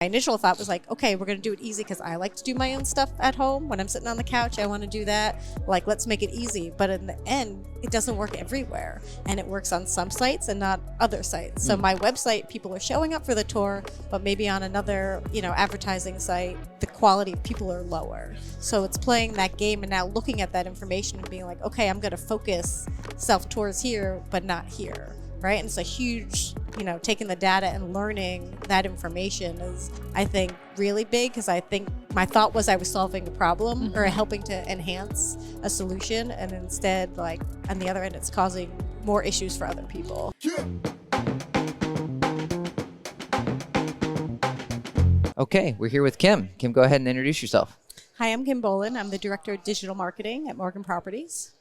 My initial thought was like, okay, we're going to do it easy because I like to do my own stuff at home. When I'm sitting on the couch, I want to do that. Like, let's make it easy. But in the end, it doesn't work everywhere. And it works on some sites and not other sites. So my website, people are showing up for the tour, but maybe on another, advertising site, the quality of people are lower. So it's playing that game and now looking at that information and being like, okay, I'm going to focus self-tours here, but not here. Right? And it's a huge, taking the data and learning that information is, I think, really big, because I think my thought was I was solving a problem or helping to enhance a solution. And instead, like on the other end, it's causing more issues for other people. Okay, we're here with Kim. Kim, go ahead and introduce yourself. Hi, I'm Kim Boland. I'm the Director of Digital Marketing at Morgan Properties.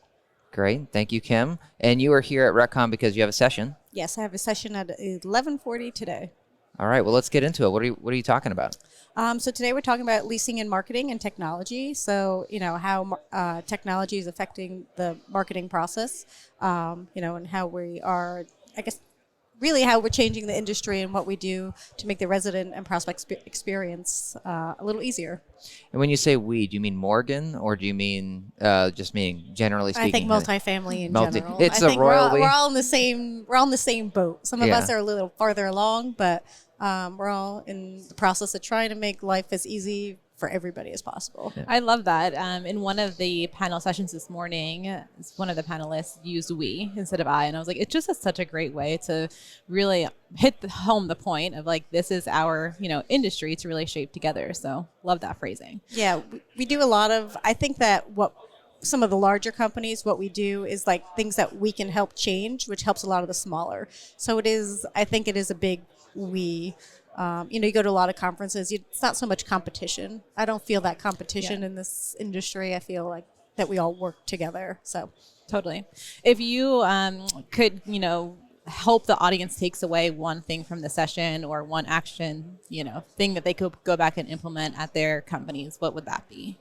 Great. Thank you, Kim. And you are here at RecCom because you have a session. Yes, I have a session at 11:40 today. All right. Well, let's get into it. What are you talking about? So today we're talking about leasing and marketing and technology. So, how technology is affecting the marketing process, and how we are, I guess, really how we're changing the industry and what we do to make the resident and prospect experience a little easier. And when you say we, do you mean Morgan, or do you mean just meaning generally speaking? I think multifamily in general. It's I a think royal we. We're all in the same. We're all in the same boat. Some of us are a little farther along, but we're all in the process of trying to make life as easy for everybody as possible. Yeah. I love that. In one of the panel sessions this morning, one of the panelists used we instead of I, and I was like, it's just such a great way to really hit home the point of like, this is our, industry to really shape together. So love that phrasing. Yeah, we do a lot of, I think that what some of the larger companies, what we do is like things that we can help change, which helps a lot of the smaller. So I think it is a big we. You go to a lot of conferences, it's not so much competition. I don't feel that competition in this industry. I feel like that we all work together. So totally. If you could, hope the audience takes away one thing from the session or one action, thing that they could go back and implement at their companies, what would that be?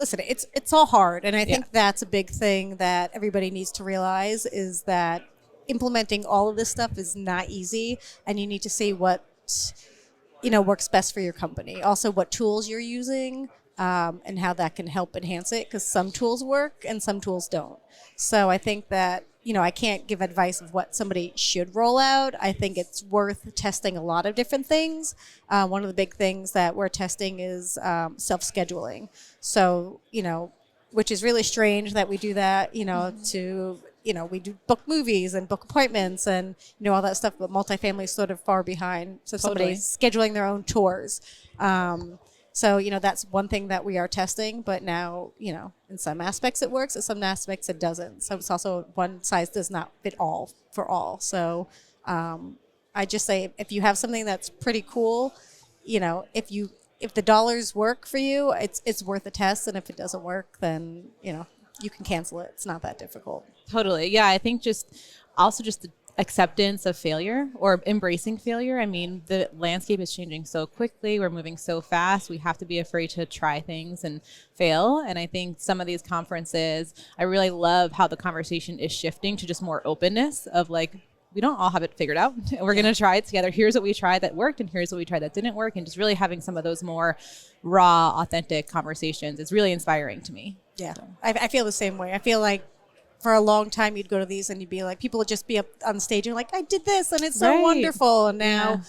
Listen, it's all hard. And I think that's a big thing that everybody needs to realize is that implementing all of this stuff is not easy, and you need to see what works best for your company. Also, what tools you're using and how that can help enhance it, because some tools work and some tools don't. So I think that I can't give advice of what somebody should roll out. I think it's worth testing a lot of different things. One of the big things that we're testing is self-scheduling. So which is really strange that we do that. We do book movies and book appointments and, all that stuff, but multifamily is sort of far behind. So somebody's scheduling their own tours. So that's one thing that we are testing, but now, in some aspects it works, in some aspects it doesn't. So it's also one size does not fit all for all. So I just say, if you have something that's pretty cool, if the dollars work for you, it's worth a test. And if it doesn't work, then, you can cancel it. It's not that difficult. Totally. Yeah. I think just the acceptance of failure or embracing failure. I mean, the landscape is changing so quickly. We're moving so fast. We have to be afraid to try things and fail. And I think some of these conferences, I really love how the conversation is shifting to just more openness of like, we don't all have it figured out. We're going to try it together. Here's what we tried that worked, and here's what we tried that didn't work. And just really having some of those more raw, authentic conversations is really inspiring to me. Yeah, so. I feel the same way. I feel like for a long time you'd go to these and you'd be like, people would just be up on stage and like, I did this and it's so wonderful. And now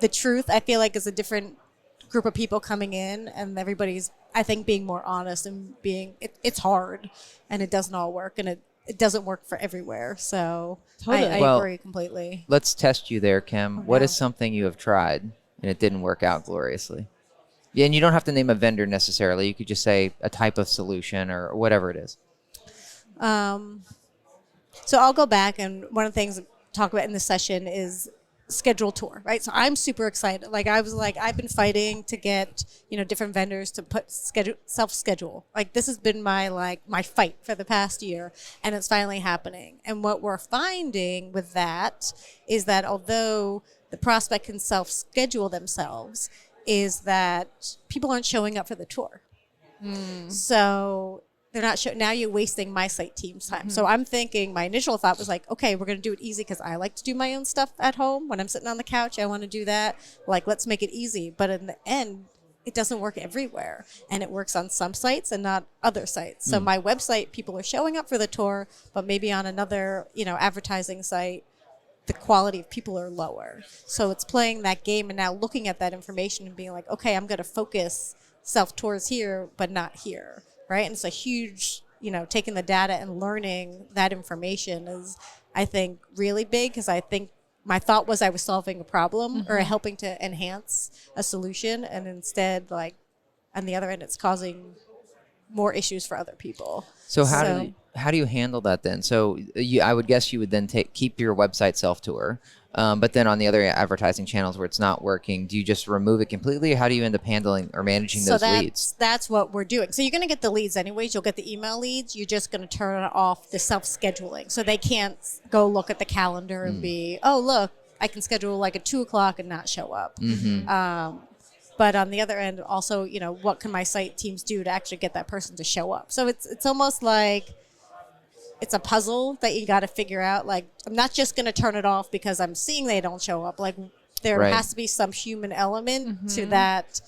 the truth, I feel like, is a different group of people coming in, and everybody's, I think, being more honest and it's hard and it doesn't all work, and it doesn't work for everywhere. So totally. I agree completely. Let's test you there, Kim. What is something you have tried and it didn't work out gloriously? Yeah, and you don't have to name a vendor necessarily. You could just say a type of solution or whatever it is. So I'll go back, and one of the things I talk about in this session is schedule tour, right? So I'm super excited. Like I've been fighting to get, different vendors to put self-schedule. Like this has been my fight for the past year, and it's finally happening. And what we're finding with that is that although the prospect can self-schedule themselves, is that people aren't showing up for the tour. So they're not now you're wasting my site team's time. So I'm thinking, my initial thought was like, okay, we're going to do it easy because I like to do my own stuff at home. When I'm sitting on the couch, I want to do that. Like, let's make it easy. But in the end, it doesn't work everywhere. And it works on some sites and not other sites. So my website, people are showing up for the tour, but maybe on another, advertising site, the quality of people are lower. So it's playing that game and now looking at that information and being like, okay, I'm going to focus self-tours here, but not here. Right. And it's a huge, taking the data and learning that information is, I think, really big, because I think my thought was I was solving a problem or helping to enhance a solution. And instead, like, on the other end, it's causing more issues for other people. So how do you handle that then? So I would guess you would then keep your website self-tour. But then on the other advertising channels where it's not working, do you just remove it completely? Or how do you end up handling or managing those leads? That's what we're doing. So you're going to get the leads anyways. You'll get the email leads. You're just going to turn off the self-scheduling. So they can't go look at the calendar and be, oh, look, I can schedule like at 2:00 and not show up. But on the other end, also, what can my site teams do to actually get that person to show up? So it's almost like it's a puzzle that you got to figure out. Like, I'm not just going to turn it off because I'm seeing they don't show up. Like, there has to be some human element to that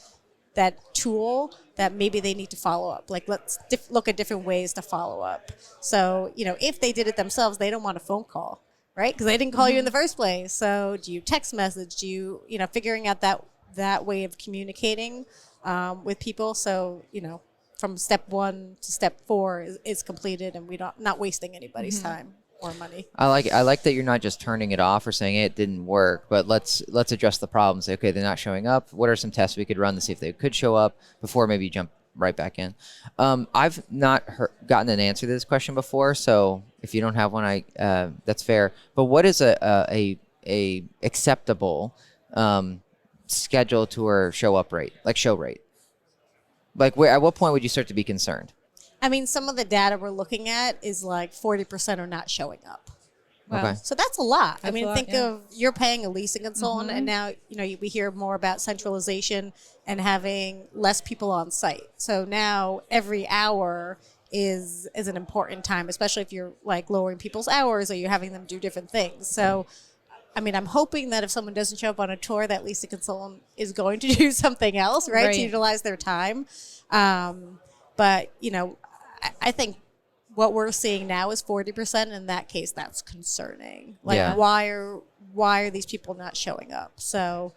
tool that maybe they need to follow up. Like, let's look at different ways to follow up. So, if they did it themselves, they don't want a phone call, right? Because they didn't call you in the first place. So do you text message? Do you, figuring out that way of communicating with people. So, from step 1 to step 4 is completed, and we're not wasting anybody's time or money. I like that you're not just turning it off or saying, hey, it didn't work, but let's address the problem. Say, okay, they're not showing up. What are some tests we could run to see if they could show up before maybe you jump right back in? I've not gotten an answer to this question before, so if you don't have one, that's fair. But what is a acceptable schedule tour show up rate, like show rate? Like, at what point would you start to be concerned? I mean, some of the data we're looking at is like 40% are not showing up. Wow. Okay. So that's a lot. That's a lot, think of, you're paying a leasing consultant, and now, we hear more about centralization and having less people on site. So now every hour is an important time, especially if you're like lowering people's hours or you're having them do different things. So, I'm hoping that if someone doesn't show up on a tour, that leasing consultant is going to do something else, right? To utilize their time. But, I think what we're seeing now is 40%. In that case, that's concerning. Like, why are these people not showing up? So,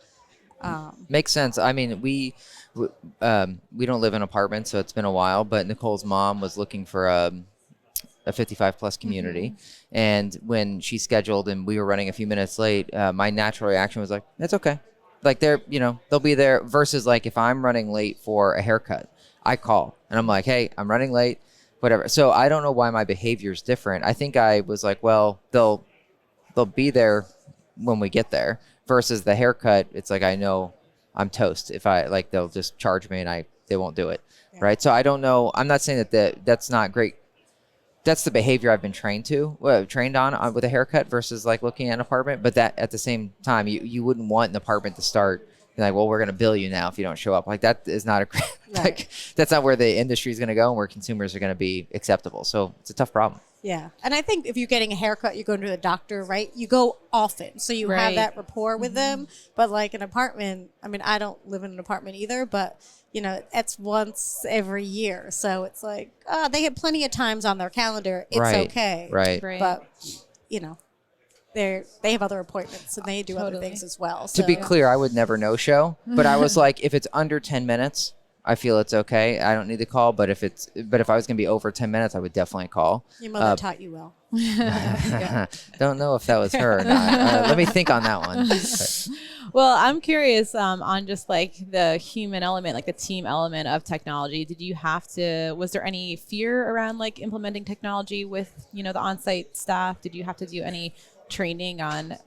makes sense. I mean, we don't live in apartments, so it's been a while. But Nicole's mom was looking for a 55 plus community, and when she scheduled and we were running a few minutes late, my natural reaction was like, "That's okay." Like, they'll be there. Versus like if I'm running late for a haircut, I call and I'm like, "Hey, I'm running late." Whatever. So I don't know why my behavior is different. I think I was like, well, they'll be there when we get there. Versus the haircut, it's like, I know I'm toast. If they'll just charge me and they won't do it. Yeah. Right. So I don't know. I'm not saying that's not great. That's the behavior I've been trained on with a haircut versus like looking at an apartment. But that at the same time, you wouldn't want an apartment to start like, well, we're going to bill you now if you don't show up. Like, that is not that's not where the industry is going to go and where consumers are going to be acceptable. So it's a tough problem. Yeah. And I think if you're getting a haircut, you're going to the doctor, right? You go often. So you have that rapport with them. But like an apartment, I don't live in an apartment either, but it's once every year. So it's like, they have plenty of times on their calendar. It's okay. Right. But, they have other appointments and they do other things as well. So. To be clear, I would never no-show, but I was like, if it's under 10 minutes, I feel it's okay. I don't need to call, but if I was going to be over 10 minutes, I would definitely call. Your mother taught you well. Don't know if that was her or not. Let me think on that one. Well, I'm curious on just like the human element, like the team element of technology. Was there any fear around like implementing technology with, the on-site staff? Did you have to do any training on,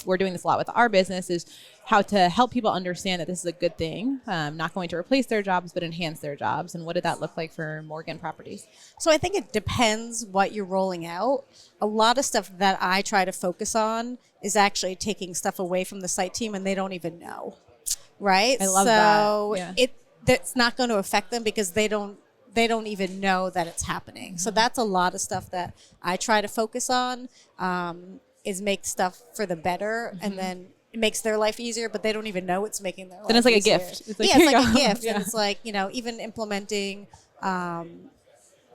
we're doing this a lot with our business, is how to help people understand that this is a good thing, not going to replace their jobs, but enhance their jobs. And what did that look like for Morgan Properties? So I think it depends what you're rolling out. A lot of stuff that I try to focus on is actually taking stuff away from the site team and they don't even know, right? I love that. So that's not going to affect them because they don't they don't even know that it's happening. So that's a lot of stuff that I try to focus on, is make stuff for the better, and then it makes their life easier, but they don't even know it's making their life Then it's like easier. a gift. It's like, yeah, it's here you like a go. gift. Yeah. And it's like, even implementing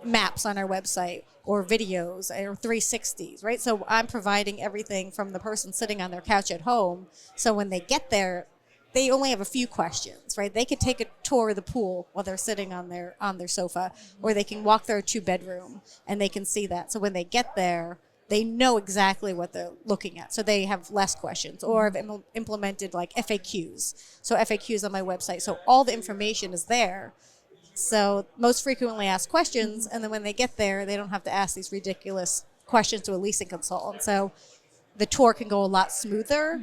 maps on our website or videos or 360s, right? So I'm providing everything from the person sitting on their couch at home. So when they get there, they only have a few questions, right? They could take a tour of the pool while they're sitting on their sofa, or they can walk their 2-bedroom and they can see that. So when they get there, they know exactly what they're looking at. So they have less questions. Or I've implemented like FAQs. So FAQs on my website. So all the information is there. So most frequently asked questions, and then when they get there, they don't have to ask these ridiculous questions to a leasing consultant. So the tour can go a lot smoother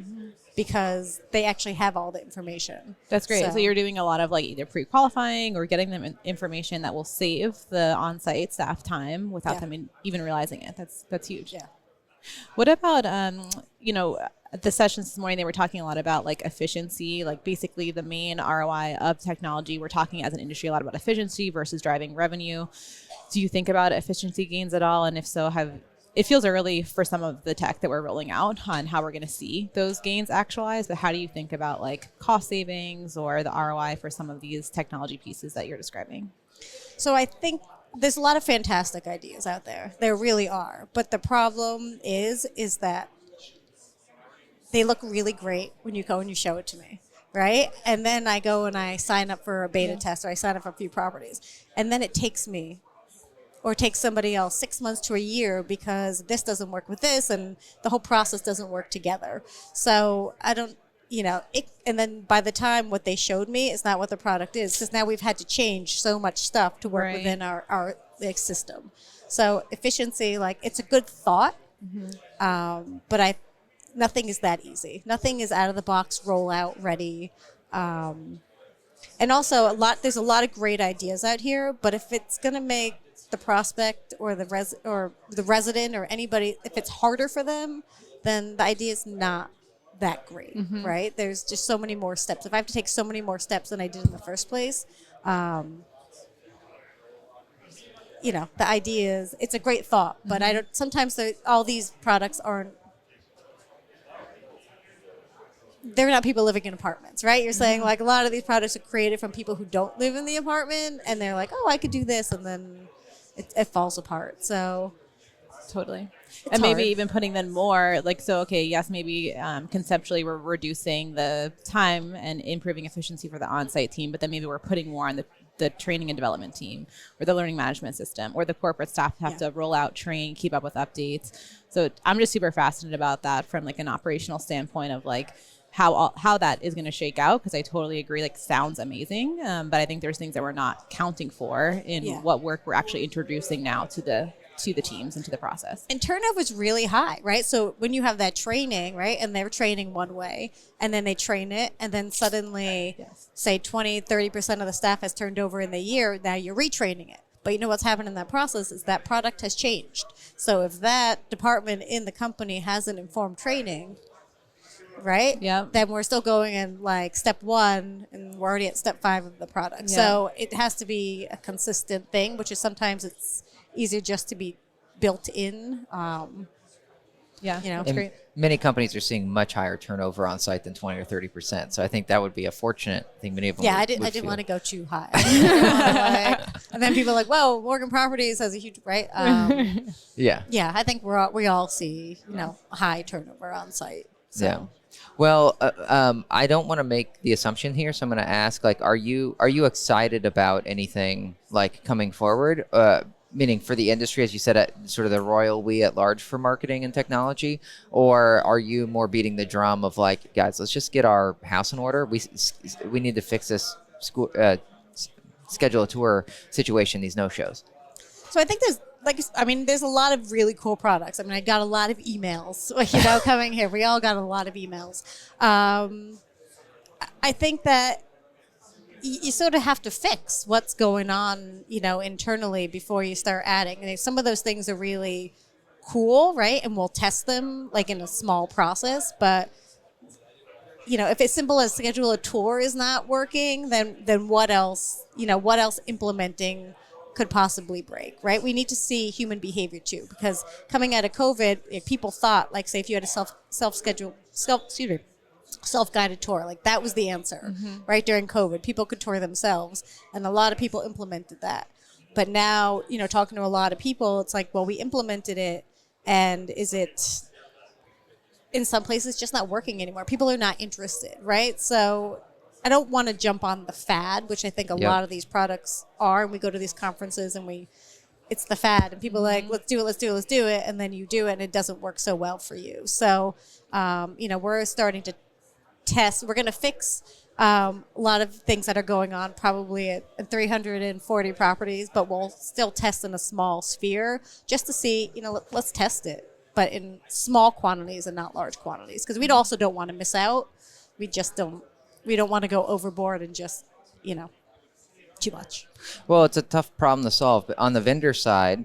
because they actually have all the information. That's great. So you're doing a lot of like either pre-qualifying or getting them information that will save the on-site staff time without them even realizing it. That's huge. Yeah. What about, at the sessions this morning, they were talking a lot about like efficiency, like basically the main ROI of technology. We're talking as an industry a lot about efficiency versus driving revenue. Do you think about efficiency gains at all? And if so, it feels early for some of the tech that we're rolling out on how we're going to see those gains actualized, but how do you think about like cost savings or the ROI for some of these technology pieces that you're describing? So I think there's a lot of fantastic ideas out there. There really are. But the problem is that they look really great when you go and you show it to me, right? And then I go and I sign up for a beta test, or I sign up for a few properties. And then it takes me or takes somebody else 6 months to a year because this doesn't work with this and the whole process doesn't work together. So I don't, and then by the time what they showed me is not what the product is, because now we've had to change so much stuff to work within our system. So efficiency, like, it's a good thought, but nothing is that easy. Nothing is out of the box, roll out ready. And also there's a lot of great ideas out here, but if it's going to make the prospect or the resident or anybody, if it's harder for them, then the idea is not that great, right? There's just so many more steps. If I have to take so many more steps than I did in the first place, the idea is, it's a great thought, but sometimes all these products they're not people living in apartments, right? You're saying like a lot of these products are created from people who don't live in the apartment, and they're like, oh, I could do this, and then it falls apart. So totally. It's and maybe hard. even putting then more like, so, okay, yes, maybe conceptually we're reducing the time and improving efficiency for the on-site team, but then maybe we're putting more on the training and development team or the learning management system or the corporate staff have to roll out, train, keep up with updates. So I'm just super fascinated about that from like an operational standpoint of like how that is going to shake out, because I totally agree, like, sounds amazing, but I think there's things that we're not counting for in what work we're actually introducing now to the teams and to the process. And turnover is really high, right? So when you have that training, right, and they're training one way, and then they train it, and then suddenly, say 20, 30% of the staff has turned over in the year, now you're retraining it. But you know what's happened in that process is that product has changed. So if that department in the company hasn't informed training, right? Yeah. Then we're still going in like step 1, and we're already at step 5 of the product. Yeah. So it has to be a consistent thing, which is sometimes it's easier just to be built in. It's great. Many companies are seeing much higher turnover on site than 20 or 30%. So I think that would be a fortunate thing. Many of them. I didn't want to go too high. And then people are like, "Whoa, Morgan Properties has a huge right." Yeah. I think we all see high turnover on site. So. Yeah. Well, I don't want to make the assumption here, so I'm going to ask, like, are you excited about anything like coming forward? Meaning for the industry, as you said, sort of the royal we at large for marketing and technology, or are you more beating the drum of like, guys, let's just get our house in order. We need to fix this schedule a tour situation, these no-shows. So I think there's a lot of really cool products. I mean, I got a lot of emails, coming here. We all got a lot of emails. I think that you sort of have to fix what's going on, internally before you start adding. And some of those things are really cool, right? And we'll test them like in a small process. But, if it's simple as schedule a tour is not working, then what else implementing could possibly break, right? We need to see human behavior too, because coming out of COVID, if people thought, like, say, if you had a self-guided tour, like that was the answer, right? During COVID, people could tour themselves, and a lot of people implemented that. But now, talking to a lot of people, it's like, well, we implemented it, and is it in some places just not working anymore? People are not interested, right? So I don't want to jump on the fad, which I think a lot of these products are. And we go to these conferences and it's the fad, and people are like, let's do it. And then you do it and it doesn't work so well for you. So, we're starting to test. We're going to fix a lot of things that are going on probably at 340 properties, but we'll still test in a small sphere just to see, let's test it, but in small quantities and not large quantities, because we also don't want to miss out. We don't want to go overboard and just, too much. Well, it's a tough problem to solve. But on the vendor side,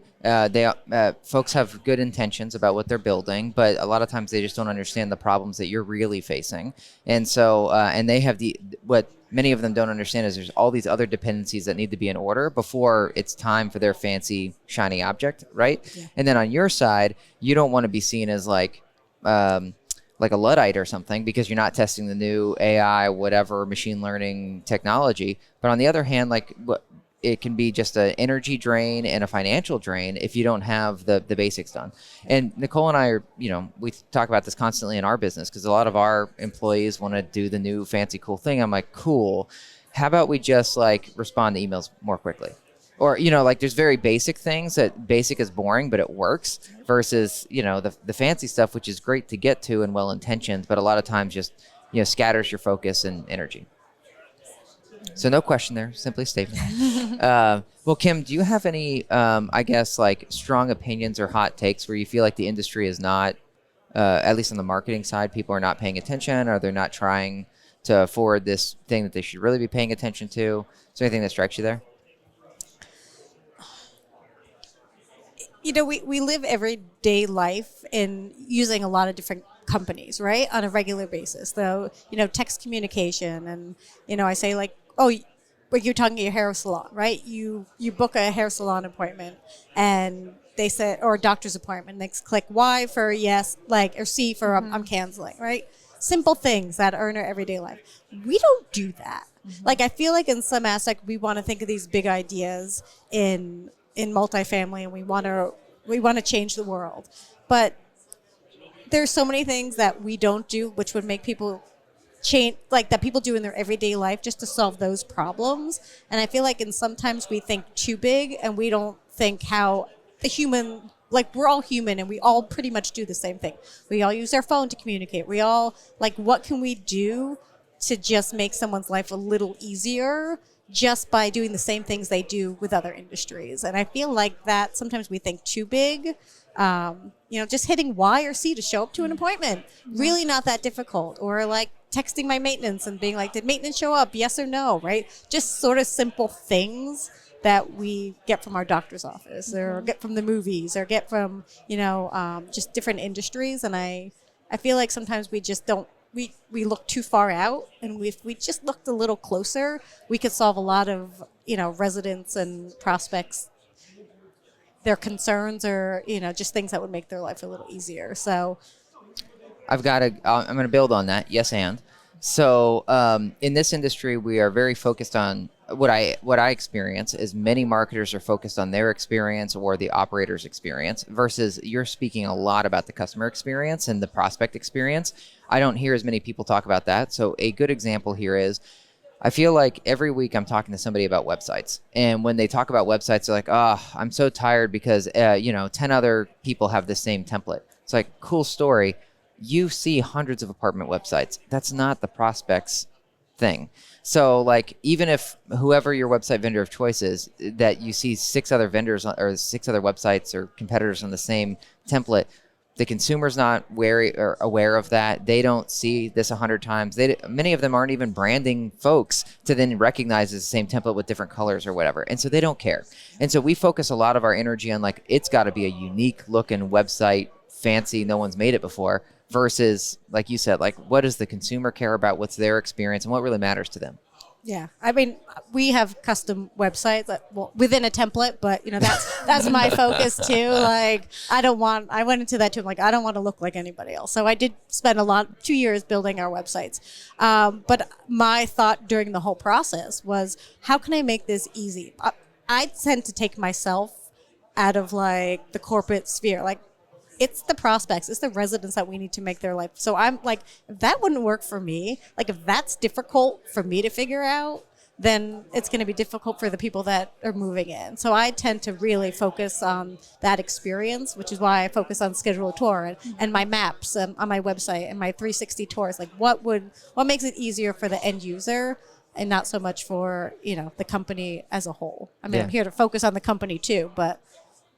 folks have good intentions about what they're building, but a lot of times they just don't understand the problems that you're really facing. And so, and they have what many of them don't understand is there's all these other dependencies that need to be in order before it's time for their fancy shiny object, right? Yeah. And then on your side, you don't want to be seen as like a Luddite or something, because you're not testing the new AI, whatever, machine learning technology. But on the other hand, it can be just an energy drain and a financial drain if you don't have the basics done. And Nicole and I are, we talk about this constantly in our business, because a lot of our employees want to do the new fancy cool thing. I'm like, cool. How about we just respond to emails more quickly? Or, there's very basic things that basic is boring, but it works, versus, the fancy stuff, which is great to get to and well-intentioned, but a lot of times just, scatters your focus and energy. So no question there, simply a statement. Well, Kim, do you have any, strong opinions or hot takes where you feel like the industry is not, at least on the marketing side, people are not paying attention, or they're not trying to forward this thing that they should really be paying attention to? Is there anything that strikes you there? We live everyday life in using a lot of different companies, right, on a regular basis. So, text communication, and, I say you're talking to your hair salon, right? You book a hair salon appointment, and they said, or a doctor's appointment, they click Y for yes, or C for I'm canceling, right? Simple things that are in our everyday life. We don't do that. I feel like in some aspect, we want to think of these big ideas in multifamily, and we want to change the world, but there's so many things that we don't do, which would make people change, that people do in their everyday life just to solve those problems. And I feel like sometimes we think too big, and we don't think how the human, we're all human, and we all pretty much do the same thing. We all use our phone to communicate. We all what can we do to just make someone's life a little easier, just by doing the same things they do with other industries. And I feel like that sometimes we think too big. Just hitting Y or C to show up to an appointment, really not that difficult. Or texting my maintenance and being like, did maintenance show up? Yes or no, right? Just sort of simple things that we get from our doctor's office, or get from the movies, or get from, just different industries. And I feel like sometimes we just don't, we look too far out, and if we just looked a little closer, we could solve a lot of, residents and prospects, their concerns, or, just things that would make their life a little easier. So I'm going to build on that. Yes. And so, in this industry, we are very focused on what I experience is many marketers are focused on their experience or the operator's experience, versus you're speaking a lot about the customer experience and the prospect experience. I don't hear as many people talk about that. So a good example here is, I feel like every week I'm talking to somebody about websites. And when they talk about websites, they're like, I'm so tired because, 10 other people have the same template. It's like, cool story. You see hundreds of apartment websites. That's not the prospect's thing. So even if whoever your website vendor of choice is, that you see 6 other vendors or 6 other websites or competitors on the same template, the consumer's not wary or aware of that. They don't see this 100 times. Many of them aren't even branding folks to then recognize it's the same template with different colors or whatever. And so they don't care. And so we focus a lot of our energy on it's got to be a unique looking website, fancy, no one's made it before, versus, like you said, what does the consumer care about? What's their experience and what really matters to them? Yeah, I mean, we have custom websites within a template, but that's my focus too. Like, I went into that too. I'm like, I don't want to look like anybody else. So I did spend 2 years building our websites. But my thought during the whole process was, how can I make this easy? I tend to take myself out of like the corporate sphere. Like, it's the prospects, it's the residents that we need to make their life. So I'm like, if that wouldn't work for me, like if that's difficult for me to figure out, then it's going to be difficult for the people that are moving in. So I tend to really focus on that experience, which is why I focus on schedule a tour and my maps on my website and my 360 tours. Like what makes it easier for the end user and not so much for, the company as a whole. I mean, I'm here to focus on the company too, but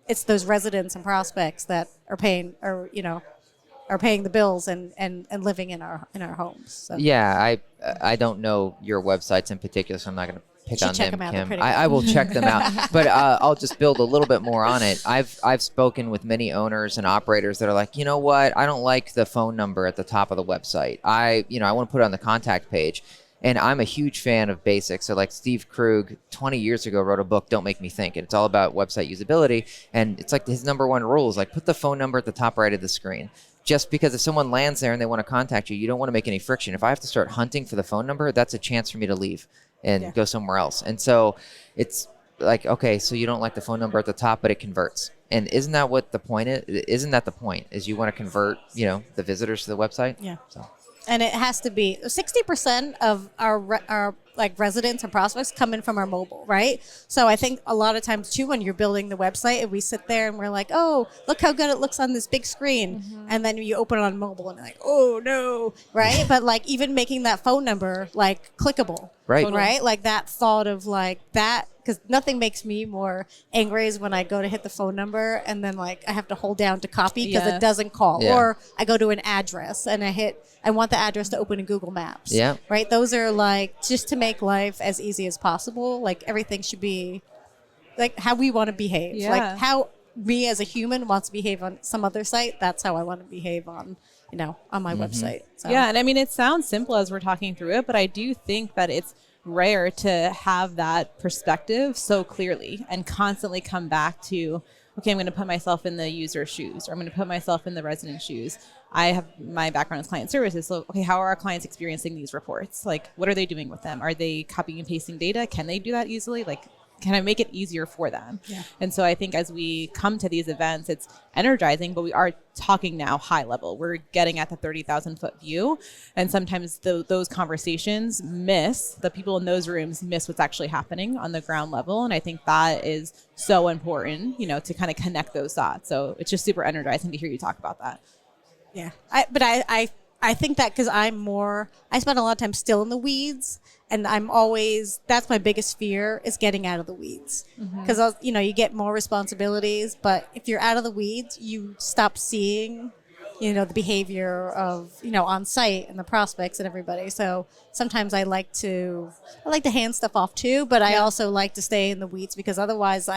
it's those residents and prospects that are paying the bills and living in our homes. So. Yeah, I don't know your websites in particular, so I'm not going to pick on them, Kim. Pretty I will check them out, but I'll just build a little bit more on it. I've spoken with many owners and operators that are like, you know what, I don't like the phone number at the top of the website. I want to put it on the contact page. And I'm a huge fan of basics. So like Steve Krug 20 years ago wrote a book, Don't Make Me Think. And it's all about website usability. And it's like his number one rule is like put the phone number at the top right of the screen. Just because if someone lands there and they want to contact you, you don't want to make any friction. If I have to start hunting for the phone number, that's a chance for me to leave and go somewhere else. And so it's like, okay, so you don't like the phone number at the top, but it converts. And isn't that what the point is? Isn't that the point? Is you want to convert, the visitors to the website? Yeah. So. And it has to be 60% of our like residents and prospects come in from our mobile, right? So I think a lot of times too, when you're building the website and we sit there and we're like, oh, look how good it looks on this big screen. Mm-hmm. And then you open it on mobile and you're like, oh no, right? But like even making that phone number like clickable, right? Right? Like that thought of like that, because nothing makes me more angry is when I go to hit the phone number and then like I have to hold down to copy because it doesn't call. Yeah. Or I go to an address and I want the address to open in Google Maps. Yeah. Right? Those are like just to make life as easy as possible. Like everything should be like how we want to behave. Yeah. Like how me as a human wants to behave on some other site. That's how I want to behave on my website. So. Yeah. And I mean, it sounds simple as we're talking through it, but I do think that it's rare to have that perspective so clearly and constantly come back to, okay, I'm going to put myself in the user's shoes, or I'm going to put myself in the resident's shoes. I have my background as client services. So, okay, how are our clients experiencing these reports? Like, what are they doing with them? Are they copying and pasting data? Can they do that easily? Like, can I make it easier for them? Yeah. And so I think as we come to these events, it's energizing, but we are talking now high level. We're getting at the 30,000 foot view. And sometimes those conversations the people in those rooms miss what's actually happening on the ground level. And I think that is so important, to kind of connect those dots. So it's just super energizing to hear you talk about that. Yeah. I think that because I spend a lot of time still in the weeds, and that's my biggest fear is getting out of the weeds. Because, you get more responsibilities, but if you're out of the weeds, you stop seeing, the behavior of, on site and the prospects and everybody. So sometimes I like to hand stuff off too, but I also like to stay in the weeds because otherwise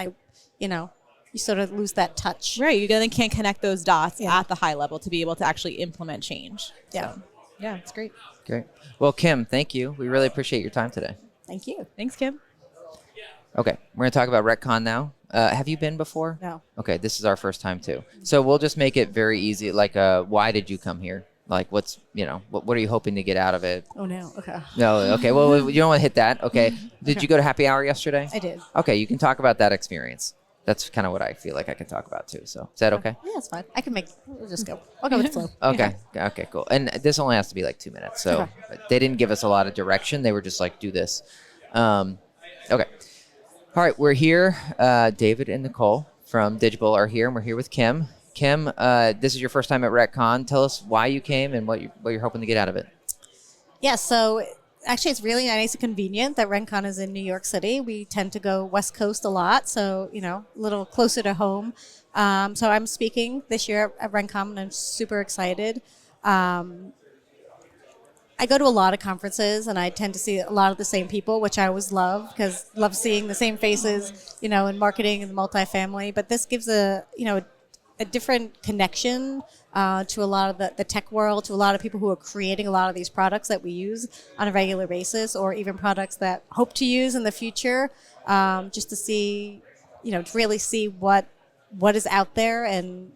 you sort of lose that touch. Right. You then can't connect those dots at the high level to be able to actually implement change. Yeah. So, yeah, it's great. Great. Well, Kim, thank you. We really appreciate your time today. Thank you. Thanks, Kim. Okay. We're going to talk about RecCon now. Have you been before? No. Okay. This is our first time too. So we'll just make it very easy. Like, why did you come here? Like, what are you hoping to get out of it? Oh, no. Okay. No. Okay. Well, you don't want to hit that. Okay. Did you go to happy hour yesterday? I did. Okay. You can talk about that experience. That's kind of what I feel like I can talk about too. So is that okay? Yeah, it's fine. We'll just go. I'll go with the flow. Okay. Okay, cool. And this only has to be like 2 minutes. So they didn't give us a lot of direction. They were just like, do this. Okay. All right. We're here. David and Nicole from Digital are here, and we're here with Kim. Kim, this is your first time at RecCon. Tell us why you came and what you're hoping to get out of it. Yeah, so actually, it's really nice and convenient that RecCon is in New York City. We tend to go West Coast a lot, so, a little closer to home. So I'm speaking this year at RecCon, and I'm super excited. I go to a lot of conferences, and I tend to see a lot of the same people, which I always love, because I love seeing the same faces, in marketing and multifamily. But this gives a a different connection to a lot of the tech world, to a lot of people who are creating a lot of these products that we use on a regular basis, or even products that hope to use in the future, just to see, to really see what is out there and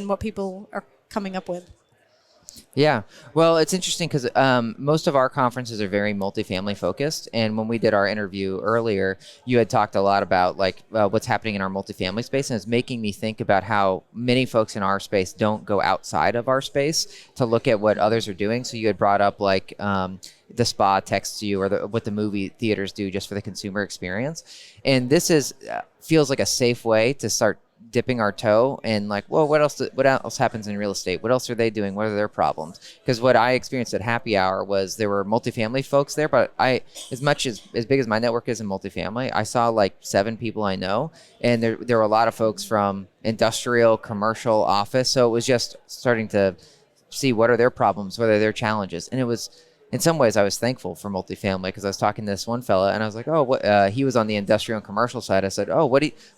what people are coming up with. Yeah. Well, it's interesting because most of our conferences are very multifamily focused. And when we did our interview earlier, you had talked a lot about what's happening in our multifamily space. And it's making me think about how many folks in our space don't go outside of our space to look at what others are doing. So you had brought up the spa texts you, or what the movie theaters do just for the consumer experience. And this feels like a safe way to start dipping our toe and what else happens in real estate? What else are they doing? What are their problems? Because what I experienced at happy hour was there were multifamily folks there, but as big as my network is in multifamily, I saw 7 people I know, and there were a lot of folks from industrial, commercial, office. So it was just starting to see what are their problems, what are their challenges. And it was, in some ways, I was thankful for multifamily, because I was talking to this one fella and I was like, he was on the industrial and commercial side. I said,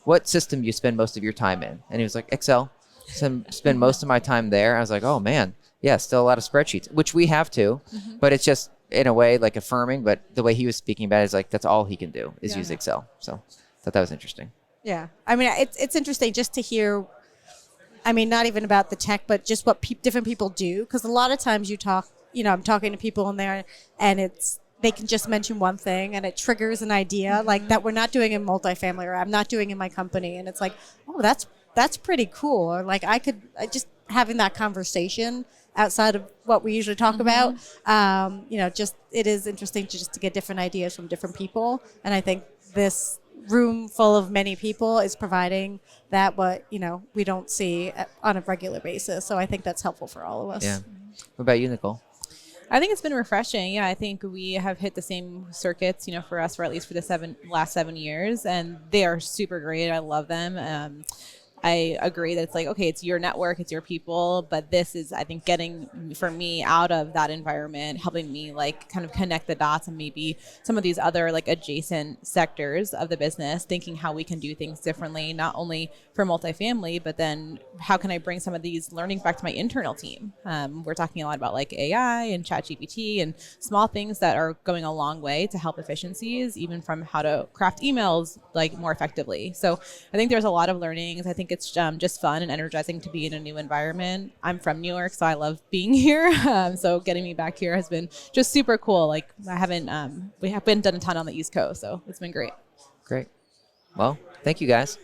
what system do you spend most of your time in? And he was like, Excel. So I spend most of my time there. I was like, oh man, yeah, still a lot of spreadsheets, which we have too, but it's just in a way affirming. But the way he was speaking about it is that's all he can do is use Excel. So I thought that was interesting. Yeah. I mean, it's interesting just to hear, not even about the tech, but just what different people do. Because a lot of times I'm talking to people in there and they can just mention one thing and it triggers an idea that we're not doing in multifamily, or I'm not doing in my company. And it's oh, that's pretty cool. Or I could just having that conversation outside of what we usually talk about. Just it is interesting to get different ideas from different people. And I think this room full of many people is providing that we don't see on a regular basis. So I think that's helpful for all of us. Yeah. What about you, Nicole? I think it's been refreshing. Yeah, I think we have hit the same circuits, for us, for at least for the last 7 years, and they are super great. I love them. I agree that it's okay, it's your network, it's your people, but this is, I think, getting for me out of that environment, helping me kind of connect the dots and maybe some of these other adjacent sectors of the business, thinking how we can do things differently, not only for multifamily, but then how can I bring some of these learnings back to my internal team? We're talking a lot about AI and ChatGPT and small things that are going a long way to help efficiencies, even from how to craft emails more effectively. So I think there's a lot of learnings. I think it's just fun and energizing to be in a new environment. I'm from New York, so I love being here. So getting me back here has been just super cool. We haven't done a ton on the East Coast, so it's been great. Great. Well, thank you guys.